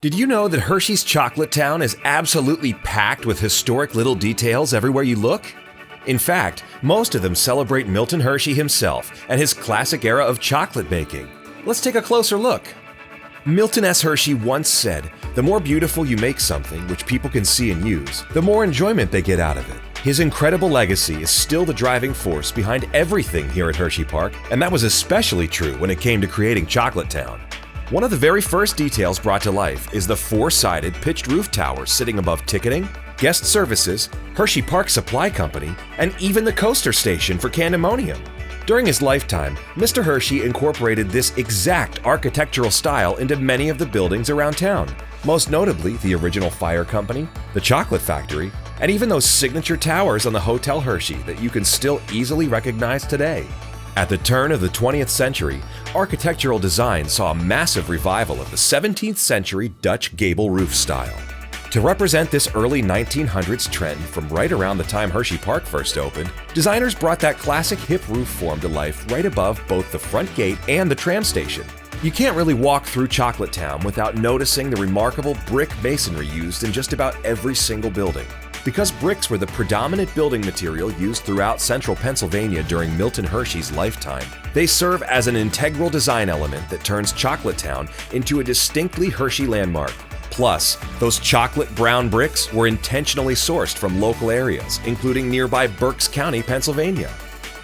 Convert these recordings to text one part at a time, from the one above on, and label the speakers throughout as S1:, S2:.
S1: Did you know that Hershey's Chocolatetown is absolutely packed with historic little details everywhere you look? In fact, most of them celebrate Milton Hershey himself and his classic era of chocolate making. Let's take a closer look. Milton S. Hershey once said, "The more beautiful you make something which people can see and use, the more enjoyment they get out of it." His incredible legacy is still the driving force behind everything here at Hersheypark, and that was especially true when it came to creating Chocolatetown. One of the very first details brought to life is the four-sided pitched roof tower sitting above ticketing, guest services, Hersheypark Supply Company, and even the coaster station for Candymonium. During his lifetime, Mr. Hershey incorporated this exact architectural style into many of the buildings around town, most notably the original fire company, the chocolate factory, and even those signature towers on the Hotel Hershey that you can still easily recognize today. At the turn of the 20th century, architectural design saw a massive revival of the 17th century Dutch gable roof style. To represent this early 1900s trend from right around the time Hersheypark first opened, designers brought that classic hip roof form to life right above both the front gate and the tram station. You can't really walk through Chocolatetown without noticing the remarkable brick masonry used in just about every single building. Because bricks were the predominant building material used throughout central Pennsylvania during Milton Hershey's lifetime, they serve as an integral design element that turns Chocolatetown into a distinctly Hershey landmark. Plus, those chocolate brown bricks were intentionally sourced from local areas, including nearby Berks County, Pennsylvania.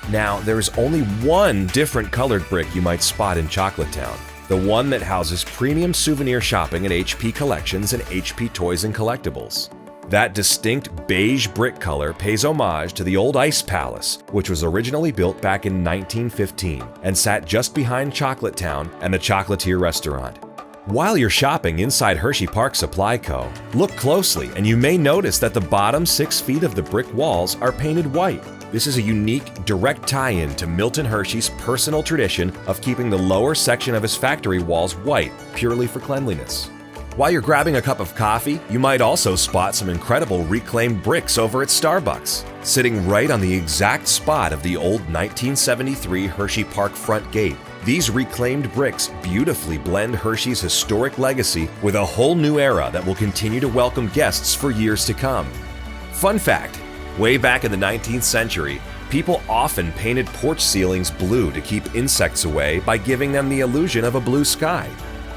S1: Now, there is only one different colored brick you might spot in Chocolatetown, the one that houses premium souvenir shopping at HP Collections and HP Toys and Collectibles. That distinct beige brick color pays homage to the old Ice Palace, which was originally built back in 1915 and sat just behind Chocolatetown and the Chocolatier restaurant. While you're shopping inside Hersheypark Supply Co., look closely and you may notice that the bottom 6 feet of the brick walls are painted white. This is a unique, direct tie-in to Milton Hershey's personal tradition of keeping the lower section of his factory walls white purely for cleanliness. While you're grabbing a cup of coffee, you might also spot some incredible reclaimed bricks over at Starbucks, sitting right on the exact spot of the old 1973 Hersheypark front gate. These reclaimed bricks beautifully blend Hershey's historic legacy with a whole new era that will continue to welcome guests for years to come. Fun fact, way back in the 19th century, people often painted porch ceilings blue to keep insects away by giving them the illusion of a blue sky.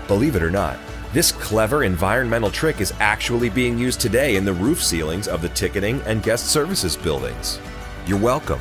S1: Believe it or not, this clever environmental trick is actually being used today in the roof ceilings of the ticketing and guest services buildings. You're welcome.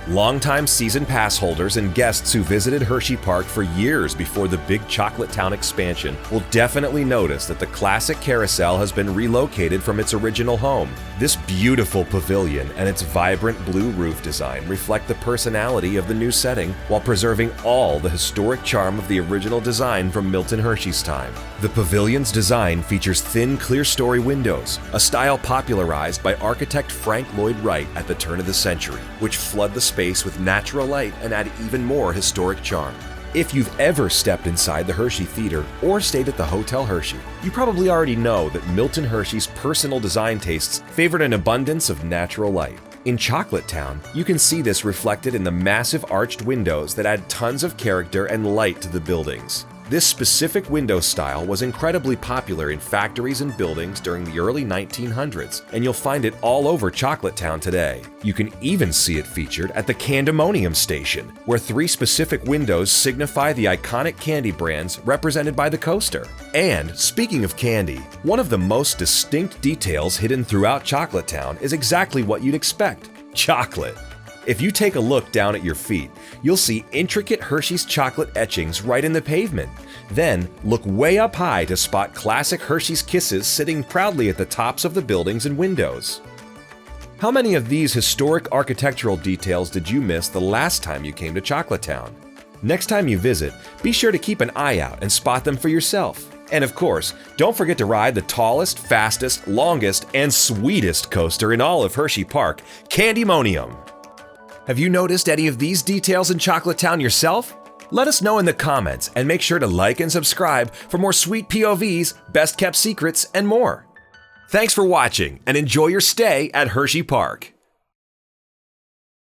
S1: Longtime season pass holders and guests who visited Hersheypark for years before the big Chocolatetown expansion will definitely notice that the classic Carrousel has been relocated from its original home. This beautiful pavilion and its vibrant blue roof design reflect the personality of the new setting while preserving all the historic charm of the original design from Milton Hershey's time. The pavilion's design features thin, clear-story windows, a style popularized by architect Frank Lloyd Wright at the turn of the century, which flood the space with natural light and add even more historic charm. If you've ever stepped inside the Hershey Theater or stayed at the Hotel Hershey, you probably already know that Milton Hershey's personal design tastes favored an abundance of natural light. In Chocolatetown, you can see this reflected in the massive arched windows that add tons of character and light to the buildings. This specific window style was incredibly popular in factories and buildings during the early 1900s, and you'll find it all over Chocolatetown today. You can even see it featured at the Candymonium station, where 3 specific windows signify the iconic candy brands represented by the coaster. And speaking of candy, one of the most distinct details hidden throughout Chocolatetown is exactly what you'd expect: chocolate. If you take a look down at your feet, you'll see intricate Hershey's chocolate etchings right in the pavement. Then, look way up high to spot classic Hershey's Kisses sitting proudly at the tops of the buildings and windows. How many of these historic architectural details did you miss the last time you came to Chocolatetown? Next time you visit, be sure to keep an eye out and spot them for yourself. And of course, don't forget to ride the tallest, fastest, longest, and sweetest coaster in all of Hersheypark, Candymonium. Have you noticed any of these details in Chocolatetown yourself? Let us know in the comments and make sure to like and subscribe for more sweet POVs, best kept secrets, and more. Thanks for watching and enjoy your stay at Hersheypark.